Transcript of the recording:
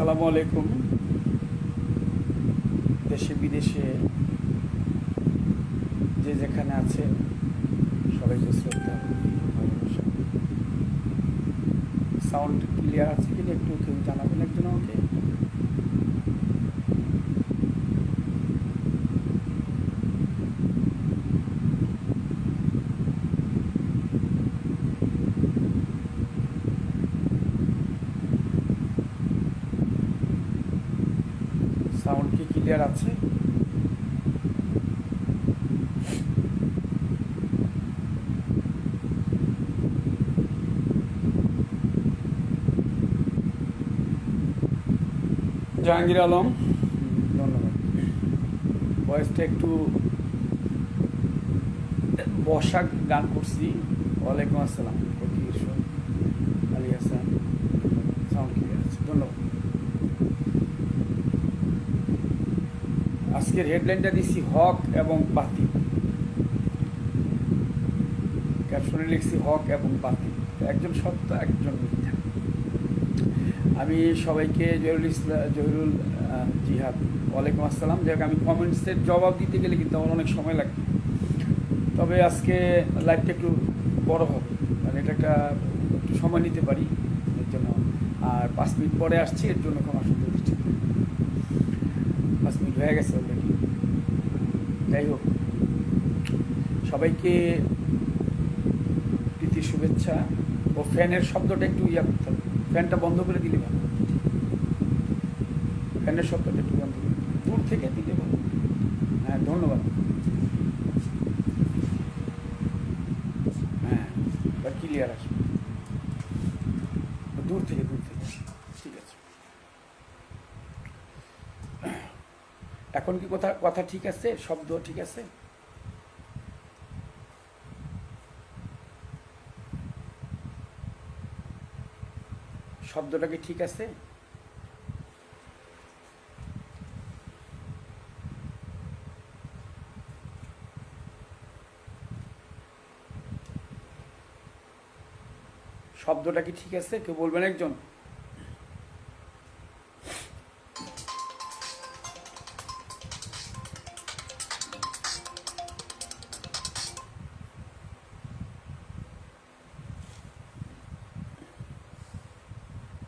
আসসালামু আলাইকুম। দেশে বিদেশে যে যেখানে আছে সবাইকে শ্রদ্ধা, ভালোবাসা। সাউন্ড ক্লিয়ার আছে কিনা একটু কেউ জানাবেন একজন আমাকে। সাউন্ড কি ক্লিয়ার আছে? জাহাঙ্গীর আলম, ধন্যবাদ। ভয়েসটা একটু বসা গান করছি। ওয়ালাইকুম আসসালাম, ফকির আলী হাসান, সাউন্ড ক্লিয়ার আছে, ধন্যবাদ। আজকের হেডলাইনটা দিচ্ছি হক এবং বাতিল। ক্যাপশনে লিখছি হক এবং বাতিল, একজন সত্য একজন মিথ্যা। আমি সবাইকে জহিরুল জিহাদ, ওয়ালাইকুম আসসালাম। যাই হোক, আমি কমেন্টসের জবাব দিতে গেলে কিন্তু আমার অনেক সময় লাগবে, তবে আজকে লাইভটা একটু বড় হবে, মানে এটা একটা একটু সময় নিতে পারি এর জন্য। আর 5 মিনিট পরে আসছি, এর জন্য কোনো অসুবিধা হচ্ছে। 5 মিনিট হয়ে গেছে অলরেডি। যাই হোক, সবাইকে প্রীতি শুভেচ্ছা। ও ফ্যানের শব্দটা একটু করতে হবে, ফ্যানটা বন্ধ করে দিলে ভালো। ফ্যানের শব্দটা একটু বন্ধ করে দূর থেকে দিলে ভালো। হ্যাঁ, ধন্যবাদ। হ্যাঁ, এবার ক্লিয়ার আসবে। দূর থেকে ঠিক আছে। এখন কি কথা কথা ঠিক আছে? শব্দ ঠিক আছে? শব্দটা কি ঠিক আছে? শব্দটা কি ঠিক আছে? কেউ বলবেন একজন।